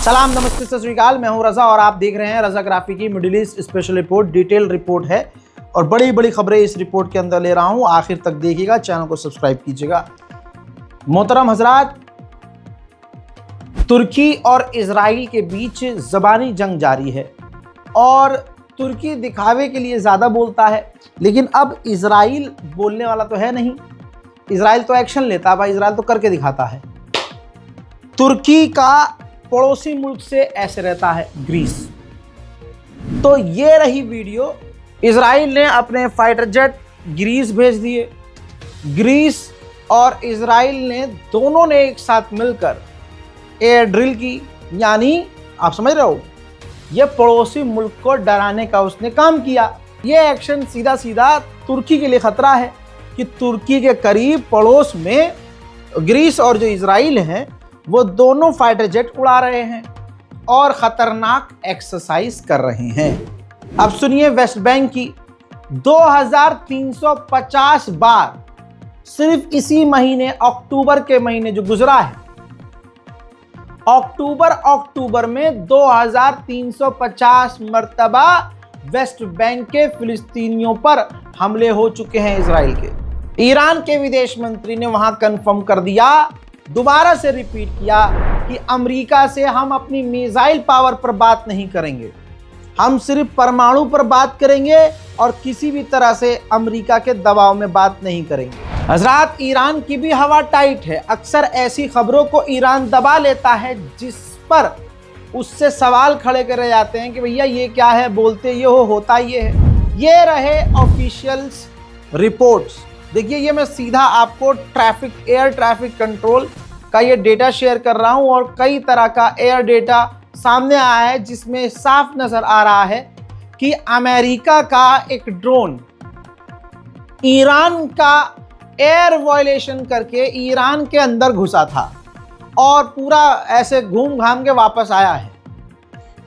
सलाम, नमस्ते, सत श्री अकाल। मैं हूं रजा और आप देख रहे हैं रजाग्राफी की middle east special report. Detail report है और बड़ी बड़ी खबरें इस रिपोर्ट के अंदर ले रहा हूं। आखिर तक देखिएगा, चैनल को सब्सक्राइब कीजिएगा। मोहतरम हजरात, तुर्की और इजराइल के बीच ज़बानी जंग जारी है और तुर्की दिखावे के लिए ज़्यादा बोलता है, लेकिन अब इजराइल बोलने वाला तो है नहीं। इजराइल तो एक्शन लेता है भाई, इजराइल तो करके दिखाता है। तुर्की का पड़ोसी मुल्क से ऐसे रहता है ग्रीस। तो ये रही वीडियो। इजराइल ने अपने फाइटर जेट ग्रीस भेज दिए। ग्रीस और इजराइल ने दोनों ने एक साथ मिलकर एयर ड्रिल की, यानी आप समझ रहे हो, ये पड़ोसी मुल्क को डराने का उसने काम किया। ये एक्शन सीधा सीधा तुर्की के लिए खतरा है कि तुर्की के करीब पड़ोस में ग्रीस और जो इजराइल हैं वो दोनों फाइटर जेट उड़ा रहे हैं और ख़तरनाक एक्सरसाइज कर रहे हैं। अब सुनिए वेस्ट बैंक की 2350 बार सिर्फ इसी महीने, अक्टूबर के महीने जो गुजरा है, अक्टूबर में 2350 मर्तबा वेस्ट बैंक के फिलिस्तीनियों पर हमले हो चुके हैं इजराइल के। ईरान के विदेश मंत्री ने वहां कंफर्म कर दिया, दोबारा से रिपीट किया कि अमेरिका से हम अपनी मिसाइल पावर पर बात नहीं करेंगे, हम सिर्फ परमाणु पर बात करेंगे और किसी भी तरह से अमेरिका के दबाव में बात नहीं करेंगे। हजरात, ईरान की भी हवा टाइट है। अक्सर ऐसी खबरों को ईरान दबा लेता है जिस पर उससे सवाल खड़े करे जाते हैं कि भैया ये क्या है, बोलते ये हो, होता ये है। ये रहे ऑफिशियल्स रिपोर्ट्स। देखिए, ये मैं सीधा आपको एयर ट्रैफिक कंट्रोल का ये डेटा शेयर कर रहा हूँ और कई तरह का एयर डेटा सामने आया है जिसमें साफ नजर आ रहा है कि अमेरिका का एक ड्रोन ईरान का एयर वायलेशन करके ईरान के अंदर घुसा था और पूरा ऐसे घूम घाम के वापस आया है।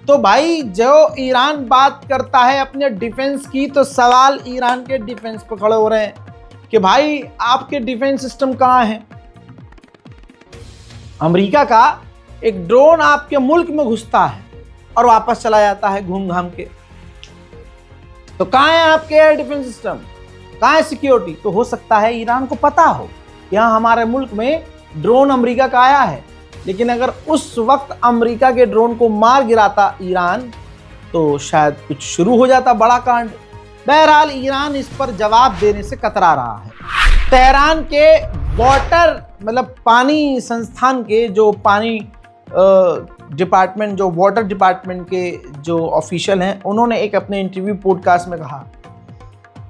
तो भाई, जो ईरान बात करता है अपने डिफेंस की, तो सवाल ईरान के डिफेंस पर खड़े हो रहे हैं कि भाई आपके डिफेंस सिस्टम कहाँ है। अमेरिका का एक ड्रोन आपके मुल्क में घुसता है और वापस चला जाता है घूम घाम के, तो कहाँ है आपके एयर डिफेंस सिस्टम, कहाँ है सिक्योरिटी। तो हो सकता है ईरान को पता हो यहाँ हमारे मुल्क में ड्रोन अमेरिका का आया है, लेकिन अगर उस वक्त अमेरिका के ड्रोन को मार गिराता ईरान तो शायद कुछ शुरू हो जाता बड़ा कांड। बहरहाल, ईरान इस पर जवाब देने से कतरा रहा है। तेहरान के पानी संस्थान के जो पानी डिपार्टमेंट, जो वाटर डिपार्टमेंट के जो ऑफिशियल हैं, उन्होंने एक अपने इंटरव्यू पॉडकास्ट में कहा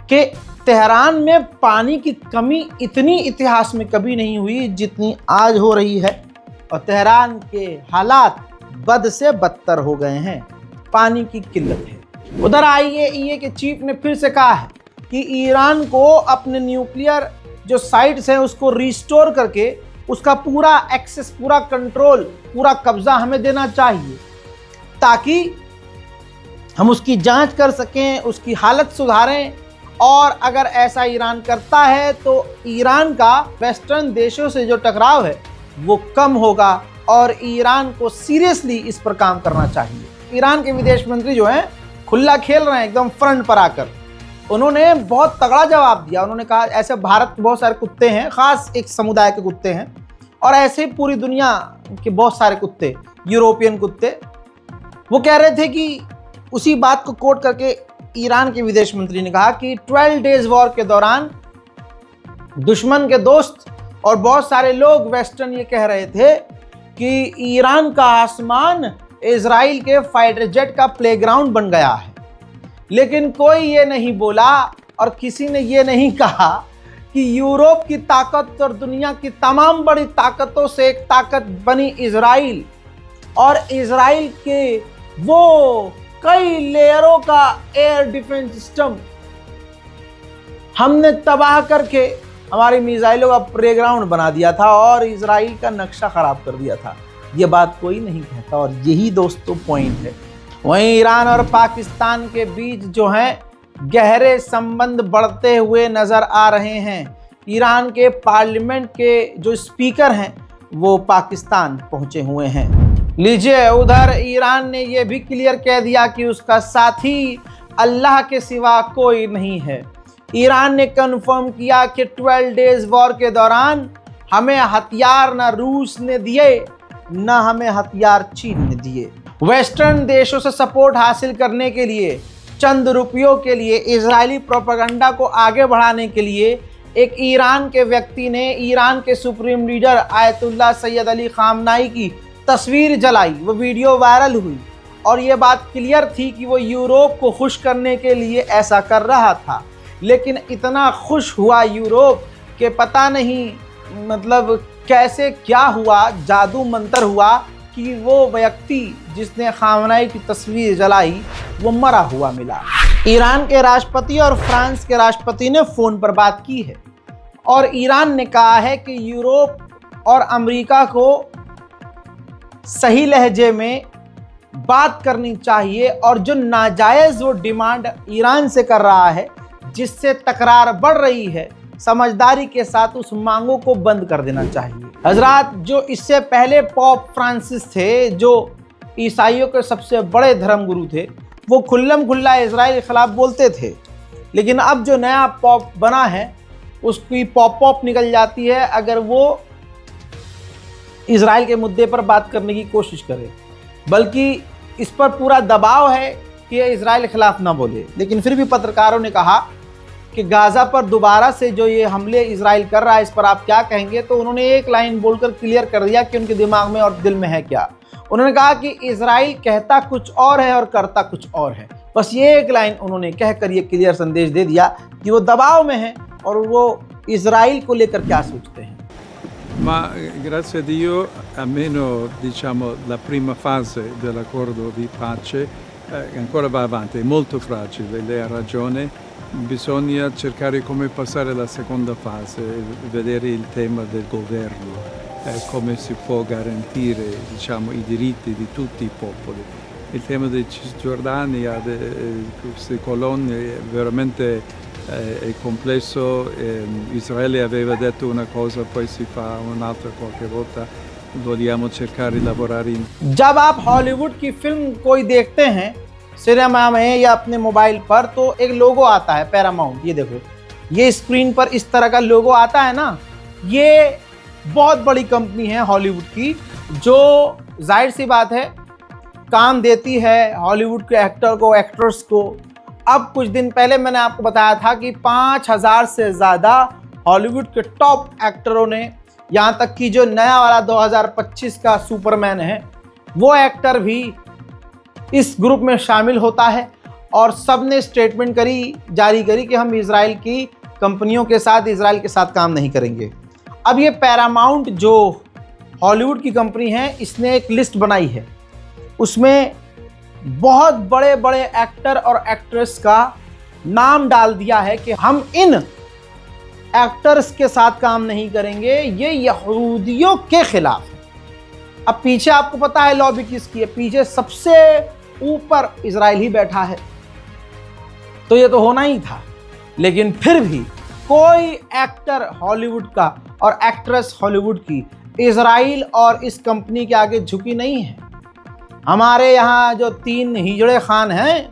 कि तेहरान में पानी की कमी इतनी इतिहास में कभी नहीं हुई जितनी आज हो रही है और तेहरान के हालात बद से बदतर हो गए हैं। पानी की किल्लत है। उधर IAEA के चीफ ने फिर से कहा है कि ईरान को अपने न्यूक्लियर जो साइट्स हैं उसको रिस्टोर करके उसका पूरा एक्सेस, पूरा कंट्रोल, पूरा कब्जा हमें देना चाहिए ताकि हम उसकी जांच कर सकें, उसकी हालत सुधारें। और अगर ऐसा ईरान करता है तो ईरान का वेस्टर्न देशों से जो टकराव है वो कम होगा और ईरान को सीरियसली इस पर काम करना चाहिए। ईरान के विदेश मंत्री जो हैं खुला खेल रहे हैं एकदम फ्रंट पर आकर। उन्होंने बहुत तगड़ा जवाब दिया। उन्होंने कहा ऐसे भारत के बहुत सारे कुत्ते हैं, खास एक समुदाय के कुत्ते हैं, और ऐसे ही पूरी दुनिया के बहुत सारे कुत्ते, यूरोपियन कुत्ते। वो कह रहे थे कि उसी बात को कोट करके ईरान के विदेश मंत्री ने कहा कि 12 डेज वॉर के दौरान दुश्मन के दोस्त और बहुत सारे लोग वेस्टर्न ये कह रहे थे कि ईरान का आसमान इजराइल के फाइटर जेट का प्लेग्राउंड बन गया है, लेकिन कोई ये नहीं बोला और किसी ने ये नहीं कहा कि यूरोप की ताकत और दुनिया की तमाम बड़ी ताकतों से एक ताकत बनी इजराइल, और इजराइल के वो कई लेयरों का एयर डिफेंस सिस्टम हमने तबाह करके हमारी मिसाइलों का प्लेग्राउंड बना दिया था और इजराइल का नक्शा खराब कर दिया था। ये बात कोई नहीं कहता और यही दोस्तों पॉइंट है। वहीं ईरान और पाकिस्तान के बीच जो है गहरे संबंध बढ़ते हुए नजर आ रहे हैं। ईरान के पार्लियामेंट के जो स्पीकर हैं वो पाकिस्तान पहुंचे हुए हैं। लीजिए, उधर ईरान ने यह भी क्लियर कह दिया कि उसका साथी अल्लाह के सिवा कोई नहीं है। ईरान ने कन्फर्म किया कि 12 डेज वॉर के दौरान हमें हथियार न रूस ने दिए, न हमें हथियार चीन ने दिए। वेस्टर्न देशों से सपोर्ट हासिल करने के लिए, चंद रुपयों के लिए, इजरायली प्रोपेगेंडा को आगे बढ़ाने के लिए एक ईरान के व्यक्ति ने ईरान के supreme leader Ayatollah Syed Ali खामनाई की तस्वीर जलाई। वो वीडियो वायरल हुई और ये बात क्लियर थी कि वो यूरोप को खुश करने के लिए ऐसा कर रहा था। लेकिन इतना खुश हुआ यूरोप कि पता नहीं मतलब कैसे क्या हुआ, जादू मंतर हुआ कि वो व्यक्ति जिसने खामनाई की तस्वीर जलाई वो मरा हुआ मिला। ईरान के राष्ट्रपति और फ्रांस के राष्ट्रपति ने फ़ोन पर बात की है और ईरान ने कहा है कि यूरोप और अमेरिका को सही लहजे में बात करनी चाहिए और जो नाजायज़ वो डिमांड ईरान से कर रहा है, जिससे तकरार बढ़ रही है, समझदारी के साथ उस मांगों को बंद कर देना चाहिए। हजरात, जो इससे पहले पॉप फ्रांसिस थे, जो ईसाइयों के सबसे बड़े धर्मगुरु थे, वो खुल्लम खुल्ला इजराइल के खिलाफ बोलते थे। लेकिन अब जो नया पॉप बना है उसकी पॉप निकल जाती है अगर वो इजराइल के मुद्दे पर बात करने की कोशिश करे, बल्कि इस पर पूरा दबाव है कि इजराइल के खिलाफ ना बोले। लेकिन फिर भी पत्रकारों ने कहा कि गाज़ा पर दोबारा से जो ये हमले इजराइल कर रहा है, इस पर आप क्या कहेंगे? तो उन्होंने एक लाइन बोलकर क्लियर कर दिया कि उनके दिमाग में और दिल में है क्या। उन्होंने कहा कि इजराइल कहता कुछ और है और करता कुछ और है। बस ये एक लाइन उन्होंने कहकर ये क्लियर संदेश दे दिया कि वो दबाव में है और वो इजराइल को लेकर क्या सोचते हैं। Ma grazie a Dio, almeno diciamo la prima fase dell'accordo di pace ancora va avanti, è molto fragile, lei ha ragione, bisogna cercare come passare alla seconda fase, vedere il tema del governo, come si può garantire diciamo, i diritti di tutti i popoli. Il tema dei Cisgiordania, queste colonne è veramente è complesso. Israele aveva detto una cosa, poi si fa un'altra qualche volta. Vogliamo cercare di lavorare in... जब आप Hollywood की film कोई देखते हैं cinema में या अपने mobile पर, तो एक लोगो आता है पैरामाउंट। ये देखो, ये स्क्रीन पर इस तरह का लोगो आता है ना, ये बहुत बड़ी कंपनी है हॉलीवुड की, जो जाहिर सी बात है काम देती है हॉलीवुड के एक्टर को, एक्ट्रेस को। अब कुछ दिन पहले मैंने आपको बताया था कि 5000 से ज़्यादा हॉलीवुड के टॉप एक्टरों ने, यहाँ तक कि जो नया वाला 2025 का सुपरमैन है वो एक्टर भी इस ग्रुप में शामिल होता है। और सब ने स्टेटमेंट जारी करी कि हम इजराइल की कंपनियों के साथ, इजराइल के साथ काम नहीं करेंगे। अब ये पैरामाउंट जो हॉलीवुड की कंपनी है, इसने एक लिस्ट बनाई है, उसमें बहुत बड़े बड़े एक्टर और एक्ट्रेस का नाम डाल दिया है कि हम इन एक्टर्स के साथ काम नहीं करेंगे, ये यहूदियों के खिलाफ है। अब पीछे आपको पता है लॉबी किसकी है, पीछे सबसे ऊपर इजराइल ही बैठा है, तो ये तो होना ही था। लेकिन फिर भी कोई एक्टर हॉलीवुड का और एक्ट्रेस हॉलीवुड की इजराइल और इस कंपनी के आगे झुकी नहीं है। हमारे यहाँ जो 3 हिजड़े खान हैं,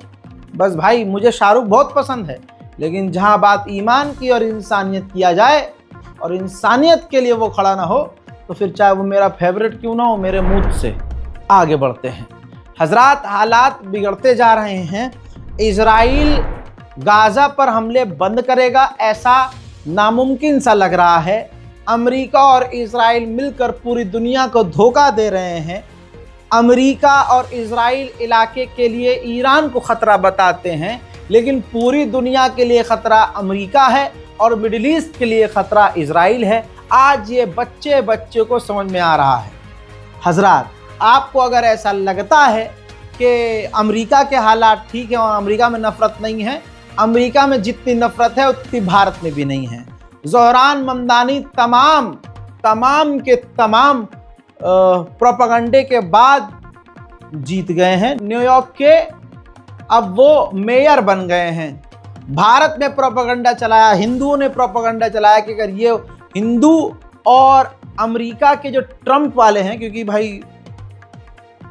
बस भाई मुझे शाहरुख बहुत पसंद है, लेकिन जहाँ बात ईमान की और इंसानियत किया जाए और इंसानियत के लिए वो खड़ा ना हो, तो फिर चाहे वो मेरा फेवरेट क्यों ना हो, मेरे मुंह से आगे बढ़ते हैं। हजरात, हालात बिगड़ते जा रहे हैं। इजराइल गाज़ा पर हमले बंद करेगा ऐसा नामुमकिन सा लग रहा है। अमेरिका और इजराइल मिलकर पूरी दुनिया को धोखा दे रहे हैं। अमेरिका और इजराइल इलाके के लिए ईरान को ख़तरा बताते हैं, लेकिन पूरी दुनिया के लिए ख़तरा अमेरिका है और मिडिल ईस्ट के लिए ख़तरा इजराइल है। आज ये बच्चे को समझ में आ रहा है। हजरात, आपको अगर ऐसा लगता है कि अमेरिका के हालात ठीक हैं और अमेरिका में नफ़रत नहीं है, अमेरिका में जितनी नफ़रत है उतनी भारत में भी नहीं है। ज़ोहरान ममदानी तमाम के तमाम प्रोपेगेंडे के बाद जीत गए हैं न्यूयॉर्क के, अब वो मेयर बन गए हैं। भारत में प्रोपेगेंडा चलाया, हिंदुओं ने प्रोपेगेंडा चलाया कि अगर ये हिंदू और अमेरिका के जो ट्रंप वाले हैं, क्योंकि भाई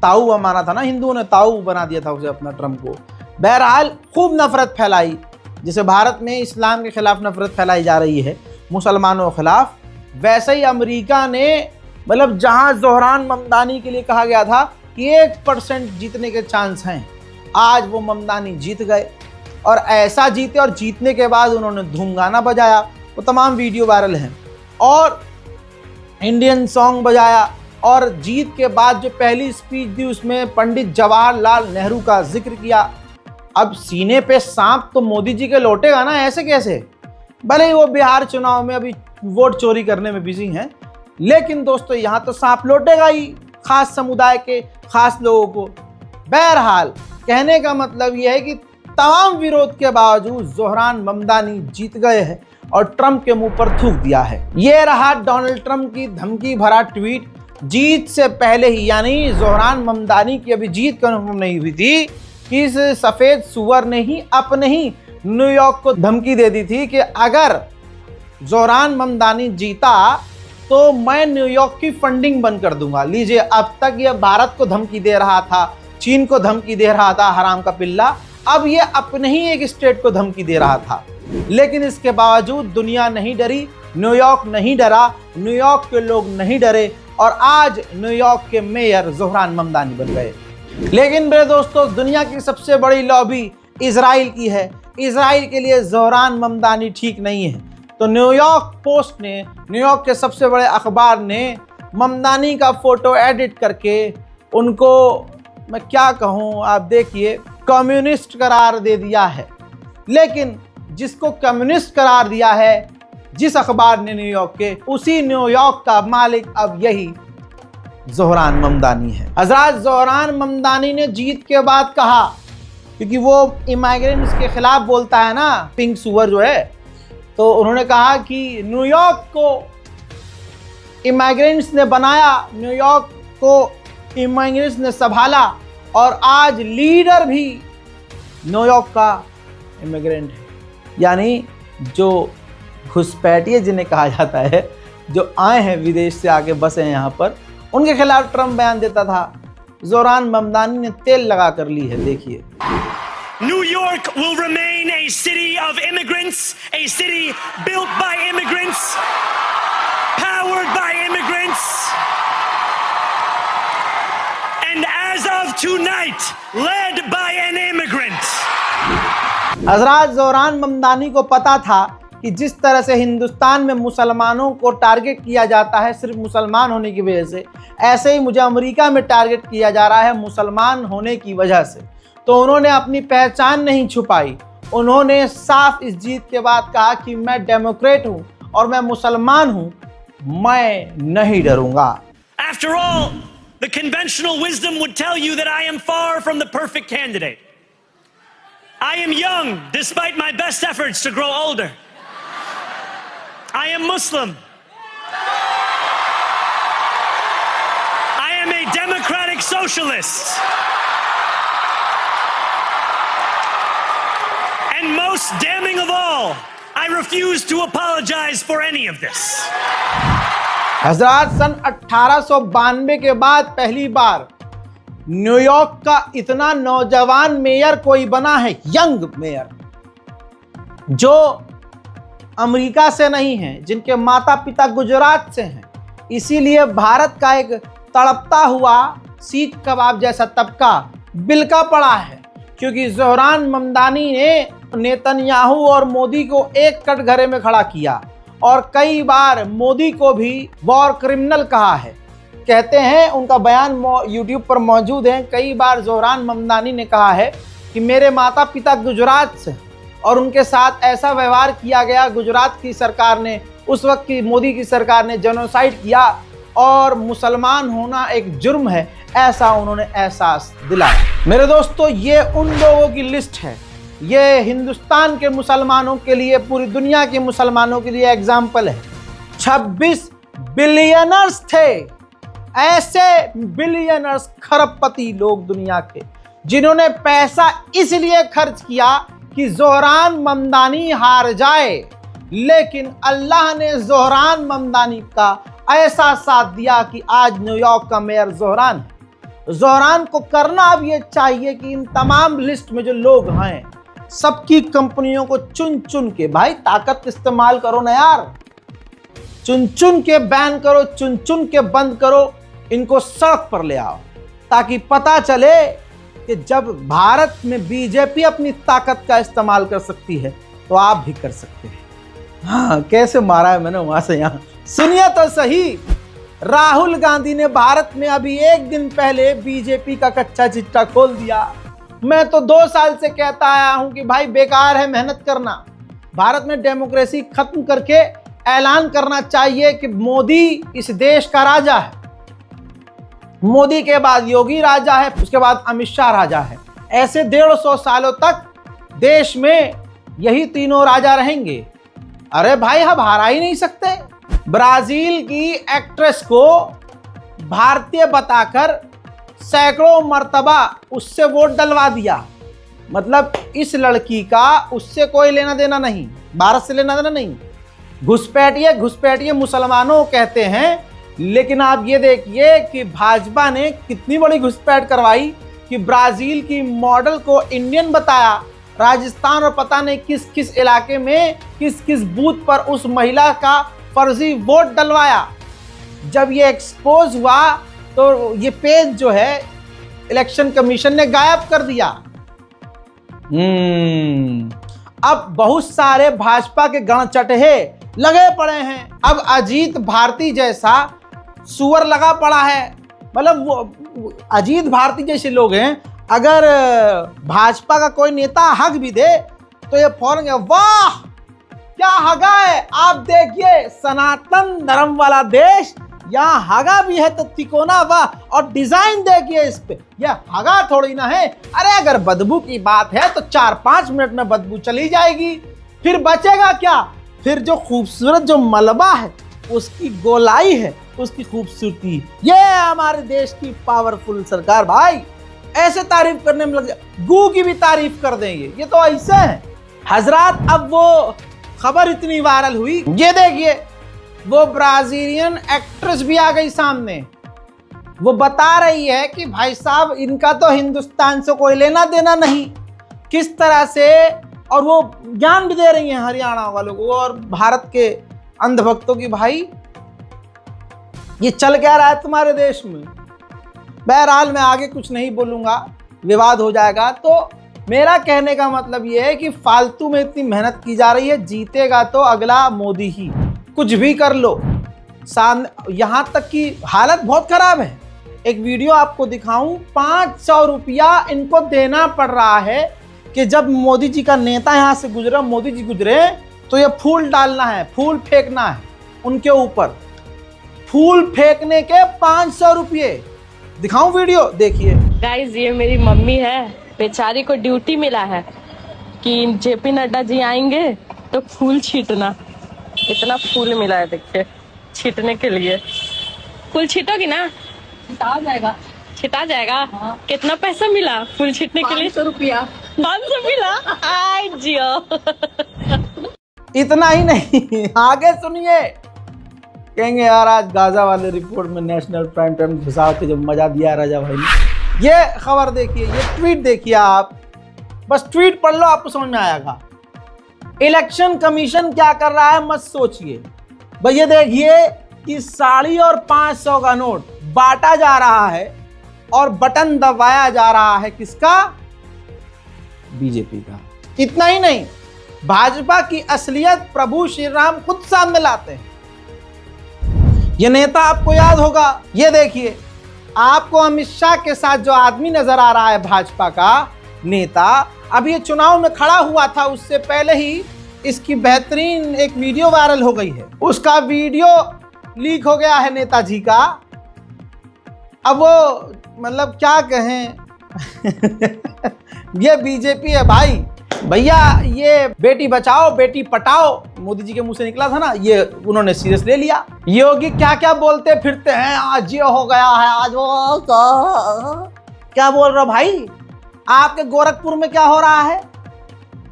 ताऊ माना था ना, हिंदुओं ने ताऊ बना दिया था उसे अपना, ट्रम्प को। बहरहाल खूब नफरत फैलाई, जैसे भारत में इस्लाम के खिलाफ नफरत फैलाई जा रही है मुसलमानों के खिलाफ, वैसे ही अमेरिका ने, मतलब जहां ज़ोहरान ममदानी के लिए कहा गया था कि 1% जीतने के चांस हैं, आज वो ममदानी जीत गए। और ऐसा जीते, और जीतने के बाद उन्होंने धूम गाना बजाया, वो तमाम वीडियो वायरल हैं, और इंडियन सॉन्ग बजाया। और जीत के बाद जो पहली स्पीच दी उसमें पंडित जवाहरलाल नेहरू का जिक्र किया। अब सीने पे सांप तो मोदी जी के लौटेगा ना, ऐसे कैसे? भले ही वो बिहार चुनाव में अभी वोट चोरी करने में बिजी हैं, लेकिन दोस्तों यहाँ तो सांप लौटेगा ही खास समुदाय के खास लोगों को। बहरहाल कहने का मतलब यह है कि तमाम विरोध के बावजूद ज़ोहरान ममदानी जीत गए हैं और ट्रंप के मुंह पर थूक दिया है। ये रहा डोनाल्ड ट्रंप की धमकी भरा ट्वीट जीत से पहले ही, यानी ज़ोहरान ममदानी की अभी जीत कन्फर्म नहीं हुई थी कि इस सफ़ेद सुअर ने ही अपने ही न्यूयॉर्क को धमकी दे दी थी कि अगर ज़ोहरान ममदानी जीता तो मैं न्यूयॉर्क की फंडिंग बंद कर दूंगा। लीजिए, अब तक ये भारत को धमकी दे रहा था, चीन को धमकी दे रहा था, हराम का पिल्ला, अब ये अपने ही एक स्टेट को धमकी दे रहा था। लेकिन इसके बावजूद दुनिया नहीं डरी, न्यूयॉर्क नहीं डरा, न्यूयॉर्क के लोग नहीं डरे, और आज न्यूयॉर्क के मेयर ज़ोहरान ममदानी बन गए। लेकिन मेरे दोस्तों, दुनिया की सबसे बड़ी लॉबी इजराइल की है। इजराइल के लिए ज़ोहरान ममदानी ठीक नहीं है। तो न्यूयॉर्क पोस्ट ने, न्यूयॉर्क के सबसे बड़े अखबार ने ममदानी का फ़ोटो एडिट करके उनको, मैं क्या कहूँ, आप देखिए, कम्युनिस्ट करार दे दिया है। लेकिन जिसको कम्युनिस्ट करार दिया है जिस अखबार ने न्यूयॉर्क के, उसी न्यूयॉर्क का मालिक अब यही ज़ोहरान ममदानी है। हज़रात, ज़ोहरान ममदानी ने जीत के बाद कहा, क्योंकि वो इमाइग्रेंट्स के खिलाफ बोलता है ना, पिंक सुअर जो है, तो उन्होंने कहा कि न्यूयॉर्क को इमाइग्रेंट्स ने बनाया, न्यूयॉर्क को इमाइग्रेंट्स ने संभाला, और आज लीडर भी न्यूयॉर्क का इमिग्रेंट है। यानी जो घुसपैठिए जिन्हें कहा जाता है, जो आए हैं विदेश से आके बसे हैं यहाँ पर, उनके खिलाफ ट्रंप बयान देता था। ज़ोहरान ममदानी ने तेल लगा कर ली है, देखिए। New York will remain a city of immigrants, a city built by immigrants, powered by immigrants, and as of tonight, led by an immigrant. हज़रात, ज़ोहरान ममदानी को पता था कि जिस तरह से हिंदुस्तान में मुसलमानों को टारगेट किया जाता है सिर्फ मुसलमान होने की वजह से, ऐसे ही मुझे अमेरिका में टारगेट किया जा रहा है मुसलमान होने की वजह से। तो उन्होंने अपनी पहचान नहीं छुपाई, उन्होंने साफ इस जीत के बाद कहा कि मैं डेमोक्रेट हूँ और मैं मुसलमान हूँ, मैं नहीं डरूंगा। After all, the conventional wisdom would tell you that I am far from the perfect candidate. I am young, despite my best efforts to grow older. I am Muslim. I am a democratic socialist. And most damning of all, I refuse to apologize for any of this. हज़रात, सन 1892 के बाद पहली बार New York का इतना नौजवान mayor कोई बना है, young mayor, जो अमेरिका से नहीं है, जिनके माता पिता गुजरात से हैं। इसीलिए भारत का एक तड़पता हुआ सीख कबाब जैसा तबका बिलका पड़ा है, क्योंकि ज़ोहरान ममदानी ने नेतन्याहू और मोदी को एक कटघरे में खड़ा किया और कई बार मोदी को भी वॉर क्रिमिनल कहा है। कहते हैं, उनका बयान यूट्यूब पर मौजूद है, कई बार ज़ोहरान ममदानी ने कहा है कि मेरे माता पिता गुजरात से और उनके साथ ऐसा व्यवहार किया गया, गुजरात की सरकार ने, उस वक्त की मोदी की सरकार ने जेनोसाइड किया और मुसलमान होना एक जुर्म है, ऐसा उन्होंने एहसास दिलाया। मेरे दोस्तों, ये उन लोगों की लिस्ट है, ये हिंदुस्तान के मुसलमानों के लिए, पूरी दुनिया के मुसलमानों के लिए एग्जाम्पल है। 26 बिलियनर्स थे, ऐसे बिलियनर्स, खरबपति लोग दुनिया के, जिन्होंने पैसा इसलिए खर्च किया कि ज़ोहरान ममदानी हार जाए, लेकिन अल्लाह ने ज़ोहरान ममदानी का ऐसा साथ दिया कि आज न्यूयॉर्क का मेयर ज़ोहरान है। ज़ोहरान को करना अब ये चाहिए कि इन तमाम लिस्ट में जो लोग हैं सबकी कंपनियों को चुन चुन के, भाई ताकत इस्तेमाल करो ना यार, चुन चुन के बैन करो, चुन चुन के बंद करो, इनको सड़क पर ले आओ ताकि पता चले कि जब भारत में बीजेपी अपनी ताकत का इस्तेमाल कर सकती है तो आप भी कर सकते हैं। हाँ, कैसे मारा है मैंने वहां से यहां, सुनिए तो सही। राहुल गांधी ने भारत में अभी एक दिन पहले बीजेपी का कच्चा चिट्ठा खोल दिया। मैं तो 2 साल से कहता आया हूं कि भाई बेकार है मेहनत करना, भारत में डेमोक्रेसी खत्म करके ऐलान करना चाहिए कि मोदी इस देश का राजा है। मोदी के बाद योगी राजा है, उसके बाद अमित शाह राजा है। ऐसे 150 सालों तक देश में यही तीनों राजा रहेंगे। अरे भाई हम हारा ही नहीं सकते। ब्राजील की एक्ट्रेस को भारतीय बताकर सैकड़ों मर्तबा उससे वोट डलवा दिया। मतलब इस लड़की का उससे कोई लेना देना नहीं, भारत से लेना देना नहीं। घुसपैठिए मुसलमानों कहते हैं, लेकिन आप ये देखिए कि भाजपा ने कितनी बड़ी घुसपैठ करवाई कि ब्राजील की मॉडल को इंडियन बताया, राजस्थान और पता नहीं किस किस इलाके में किस किस बूथ पर उस महिला का फर्जी वोट डलवाया। जब ये एक्सपोज हुआ तो ये पेज जो है इलेक्शन कमीशन ने गायब कर दिया। अब बहुत सारे भाजपा के गणचटहे लगे पड़े हैं। अब अजीत भारती जैसा सुअर लगा पड़ा है। मतलब वो अजीत भारती जैसे लोग हैं, अगर भाजपा का कोई नेता हक भी दे तो ये फौरन वाह क्या हगा है। आप देखिए सनातन धर्म वाला देश, यहाँ हगा भी है तो तिकोना वाह, और डिजाइन देखिए इस पे, यह हगा थोड़ी ना है। अरे अगर बदबू की बात है तो 4-5 मिनट में बदबू चली जाएगी, फिर बचेगा क्या? फिर जो खूबसूरत जो मलबा है उसकी गोलाई है, उसकी खूबसूरती, ये हमारे देश की पावरफुल सरकार। भाई ऐसे तारीफ करने में लग जाए, गू की भी तारीफ कर देंगे, ये तो ऐसे है हजरात। अब वो खबर इतनी वायरल हुई, ये देखिए वो ब्राजीलियन एक्ट्रेस भी आ गई सामने। वो बता रही है कि भाई साहब इनका तो हिंदुस्तान से कोई लेना देना नहीं, किस तरह से, और वो ज्ञान भी दे रही हैं हरियाणा वालों को और भारत के अंधभक्तों की, भाई ये चल क्या रहा है तुम्हारे देश में। बहरहाल मैं आगे कुछ नहीं बोलूँगा, विवाद हो जाएगा। तो मेरा कहने का मतलब ये है कि फालतू में इतनी मेहनत की जा रही है, जीतेगा तो अगला मोदी ही, कुछ भी कर लो। यहाँ तक कि हालत बहुत खराब है। एक वीडियो आपको दिखाऊं, 500 रुपया इनको देना पड़ रहा है कि जब मोदी जी का नेता यहाँ से गुजरा, मोदी जी गुजरे तो ये फूल डालना है, फूल फेंकना है उनके ऊपर। फूल फेंकने के 500 रुपये। दिखाऊं वीडियो, देखिए। गाइस ये मेरी मम्मी है, बेचारी को ड्यूटी मिला है कि जेपी नड्डा जी आएंगे तो फूल छींटना। इतना फूल मिला है देखिए छींटने के लिए। फूल छींटोगी ना? छिटा जाएगा। छिटा जाएगा? हाँ। कितना पैसा मिला फूल छींटने के लिए? 500 रुपया। 500 मिला? आई जियो। इतना ही नहीं, आगे सुनिए। कहेंगे यार आज गाजा वाले रिपोर्ट में नेशनल प्राइम टाइम घुसा के जब मजा दिया राजा भाई ने। ये खबर देखिए, ये ट्वीट देखिए आप, बस ट्वीट पढ़ लो आपको समझ में आएगा। इलेक्शन कमीशन क्या कर रहा है मत सोचिए। भाई ये देखिए कि 550 और 500 का नोट बांटा जा रहा है और बटन दबाया जा रहा है किसका? बीजेपी का। इतना ही नहीं, भाजपा की असलियत प्रभु श्री राम खुद सामने लाते हैं। ये नेता आपको याद होगा, ये देखिए आपको अमित शाह के साथ जो आदमी नजर आ रहा है भाजपा का नेता, अब ये चुनाव में खड़ा हुआ था, उससे पहले ही इसकी बेहतरीन एक वीडियो वायरल हो गई है। उसका वीडियो लीक हो गया है नेताजी का। अब वो मतलब क्या कहें ये बीजेपी है भाई। भैया ये बेटी बचाओ बेटी पटाओ मोदी जी के मुंह से निकला था ना, ये उन्होंने सीरियस ले लिया। योगी क्या क्या बोलते फिरते हैं, आज ये हो गया है, आज वो क्या बोल रहे हो भाई? आपके गोरखपुर में क्या हो रहा है?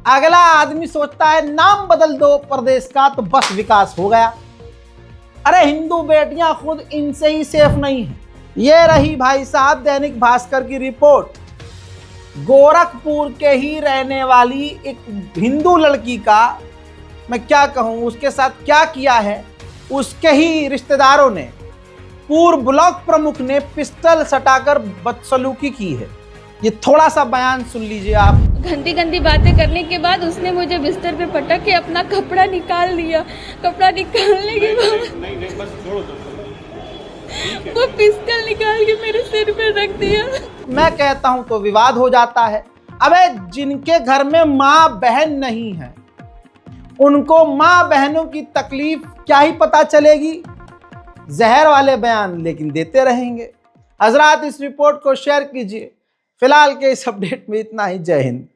अगला आदमी सोचता है नाम बदल दो प्रदेश का तो बस विकास हो गया। अरे हिंदू बेटियां खुद इनसे ही सेफ नहीं है। ये रही भाई साहब दैनिक भास्कर की रिपोर्ट। गोरखपुर के ही रहने वाली एक हिंदू लड़की का, मैं क्या कहूं, उसके साथ क्या किया है, उसके ही रिश्तेदारों ने, पूर्व ब्लॉक प्रमुख ने पिस्टल सटाकर बदसलूकी की है। ये थोड़ा सा बयान सुन लीजिए आप। गंदी गंदी बातें करने के बाद उसने मुझे बिस्तर पे पटक के अपना कपड़ा निकाल लिया। कपड़ा निकालने के बाद वो पिस्टल निकाल के मेरे सिर पे रख दिया। मैं कहता हूं तो विवाद हो जाता है। अबे जिनके घर में माँ बहन नहीं है, उनको माँ बहनों की तकलीफ क्या ही पता चलेगी। जहर वाले बयान लेकिन देते रहेंगे। हजरात, इस रिपोर्ट को शेयर कीजिए। फिलहाल के इस अपडेट में इतना ही। जय हिंद।